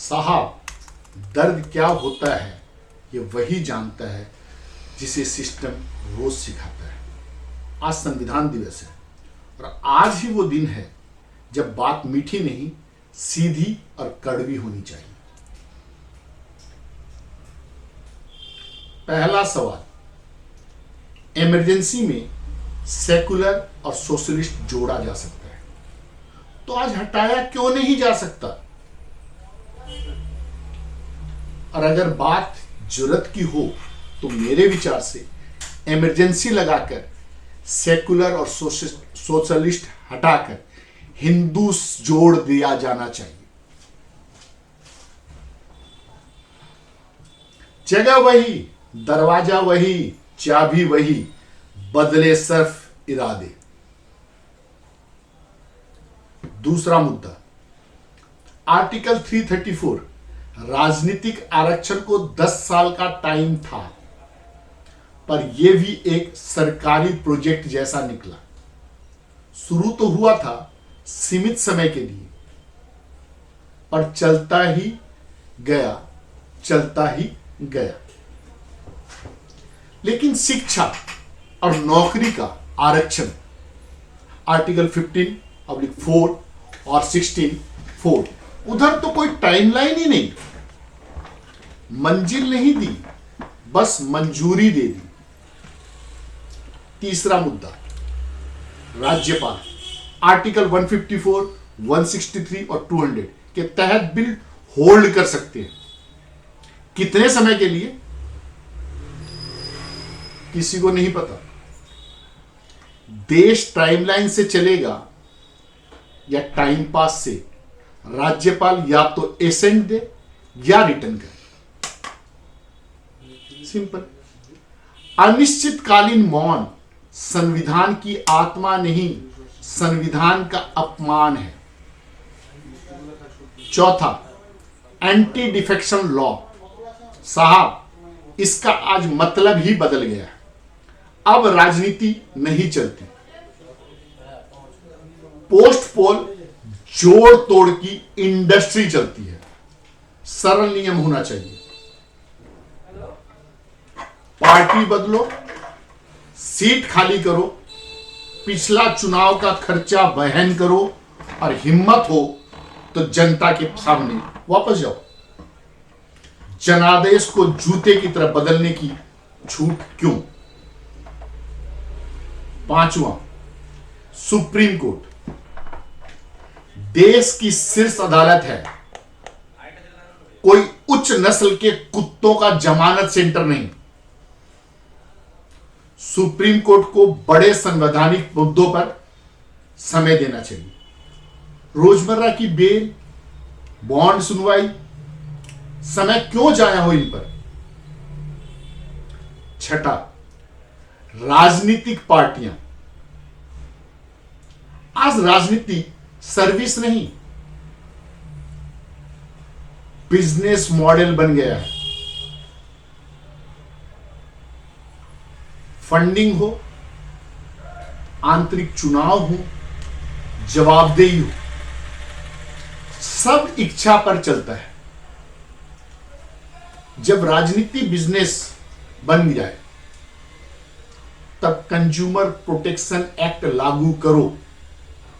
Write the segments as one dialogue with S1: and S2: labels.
S1: साहब, दर्द क्या होता है ये वही जानता है जिसे सिस्टम रोज सिखाता है। आज संविधान दिवस है और आज ही वो दिन है जब बात मीठी नहीं, सीधी और कड़वी होनी चाहिए। पहला सवाल, इमरजेंसी में सेकुलर और सोशलिस्ट जोड़ा जा सकता है, तो आज हटाया क्यों नहीं जा सकता? और अगर बात जरूरत की हो तो मेरे विचार से इमरजेंसी लगाकर सेकुलर और सोशलिस्ट हटाकर हिंदू जोड़ दिया जाना चाहिए। जगह वही, दरवाजा वही, चाबी वही, बदले सिर्फ इरादे। दूसरा मुद्दा, आर्टिकल 334 राजनीतिक आरक्षण को 10 साल का टाइम था, पर यह भी एक सरकारी प्रोजेक्ट जैसा निकला। शुरू तो हुआ था सीमित समय के लिए, पर चलता ही गया। लेकिन शिक्षा और नौकरी का आरक्षण आर्टिकल 15(4) और 16(4) उधर तो कोई टाइमलाइन ही नहीं, मंजिल नहीं दी, बस मंजूरी दे दी। तीसरा मुद्दा, राज्यपाल आर्टिकल 154, 163 और 200 के तहत बिल होल्ड कर सकते हैं। कितने समय के लिए किसी को नहीं पता। देश टाइमलाइन से चलेगा या टाइम पास से, राज्यपाल या तो एसेंट दे या रिटर्न करे। सिंपल। अनिश्चितकालीन मौन संविधान की आत्मा नहीं, संविधान का अपमान है। चौथा, एंटी डिफेक्शन लॉ। साहब, इसका आज मतलब ही बदल गया है। अब राजनीति नहीं चलती, पोस्ट पोल जोड़ तोड़ की इंडस्ट्री चलती है। सरल नियम होना चाहिए, पार्टी बदलो, सीट खाली करो, पिछला चुनाव का खर्चा वहन करो और हिम्मत हो तो जनता के सामने वापस जाओ। जनादेश को जूते की तरह बदलने की छूट क्यों? पांचवा, सुप्रीम कोर्ट देश की शीर्ष अदालत है, कोई उच्च नस्ल के कुत्तों का जमानत सेंटर नहीं। सुप्रीम कोर्ट को बड़े संवैधानिक मुद्दों पर समय देना चाहिए। रोजमर्रा की बेल, बॉन्ड सुनवाई, समय क्यों जाया हो इन पर? छठा, राजनीतिक पार्टियां। आज राजनीति सर्विस नहीं, बिजनेस मॉडल बन गया है। फंडिंग हो, आंतरिक चुनाव हो, जवाबदेही हो, सब इच्छा पर चलता है। जब राजनीति बिजनेस बन जाए तब कंज्यूमर प्रोटेक्शन एक्ट लागू करो,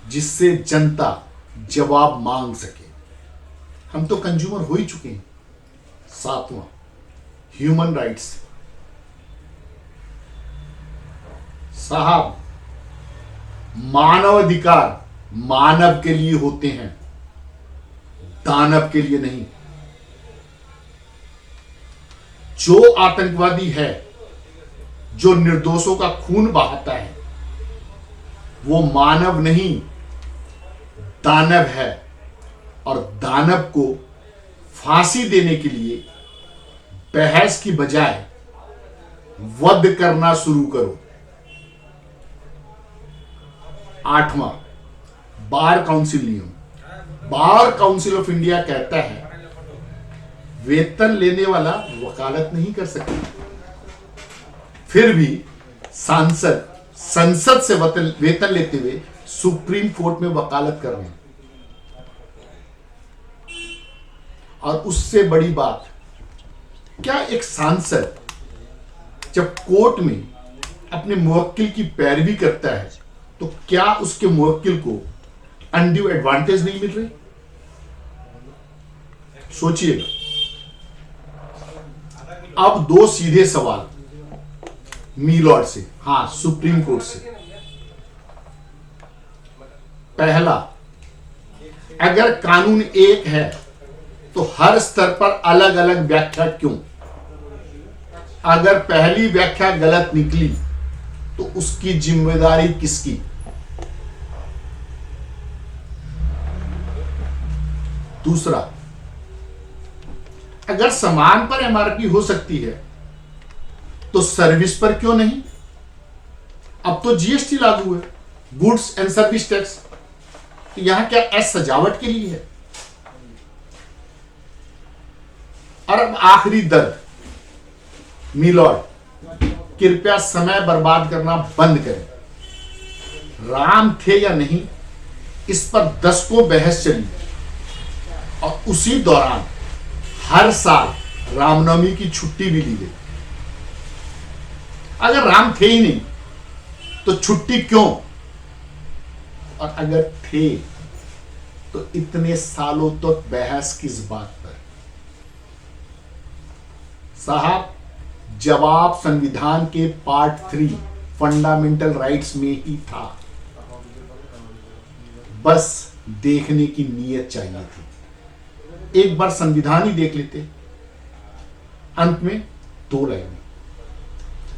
S1: जिससे जनता जवाब मांग सके। हम तो कंज्यूमर हो ही चुके हैं। सातवां, ह्यूमन राइट्स। साहब, मानव अधिकार मानव के लिए होते हैं, दानव के लिए नहीं। जो आतंकवादी है, जो निर्दोषों का खून बहाता है, वो मानव नहीं दानव है। और दानव को फांसी देने के लिए बहस की बजाय वध करना शुरू करो। आठवां, बार काउंसिल नियम। बार काउंसिल ऑफ इंडिया कहता है वेतन लेने वाला वकालत नहीं कर सकता, फिर भी संसद से वेतन लेते हुए सुप्रीम कोर्ट में वकालत कर रहे हैं। और उससे बड़ी बात, क्या एक सांसद जब कोर्ट में अपने मुवक्किल की पैरवी करता है तो क्या उसके मुवक्किल को अनड्यू एडवांटेज नहीं मिल रही? सोचिएगा। अब दो सीधे सवाल मी लॉर्ड से, हां सुप्रीम कोर्ट से। पहला, अगर कानून एक है तो हर स्तर पर अलग अलग व्याख्या क्यों? अगर पहली व्याख्या गलत निकली तो उसकी जिम्मेदारी किसकी? दूसरा, अगर सामान पर एमआरपी हो सकती है तो सर्विस पर क्यों नहीं? अब तो जीएसटी लागू है, गुड्स एंड सर्विस टैक्स। तो यहां क्या एस सजावट के लिए है? और अब आखिरी दर्द, मिलॉर्ड कृपया समय बर्बाद करना बंद करें। राम थे या नहीं, इस पर दशकों बहस चली और उसी दौरान हर साल रामनवमी की छुट्टी भी ली गई। अगर राम थे ही नहीं तो छुट्टी क्यों? और अगर थे तो इतने सालों तक बहस किस बात पर? साहब, जवाब संविधान के पार्ट 3 फंडामेंटल राइट्स में ही था। बस देखने की नीयत चाहिए थी। एक बार संविधान ही देख लेते। अंत में 2 लाइनें,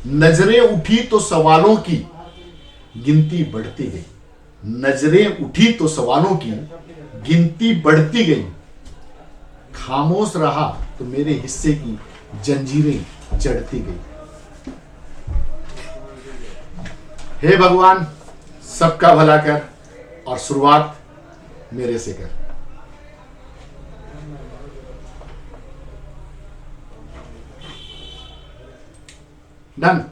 S1: नजरें उठी तो सवालों की गिनती बढ़ती गई। नजरें उठी तो सवालों की गिनती बढ़ती गई। खामोश रहा तो मेरे हिस्से की जंजीरें जड़ती गई। हे भगवान, सबका भला कर और शुरुआत मेरे से कर। डन।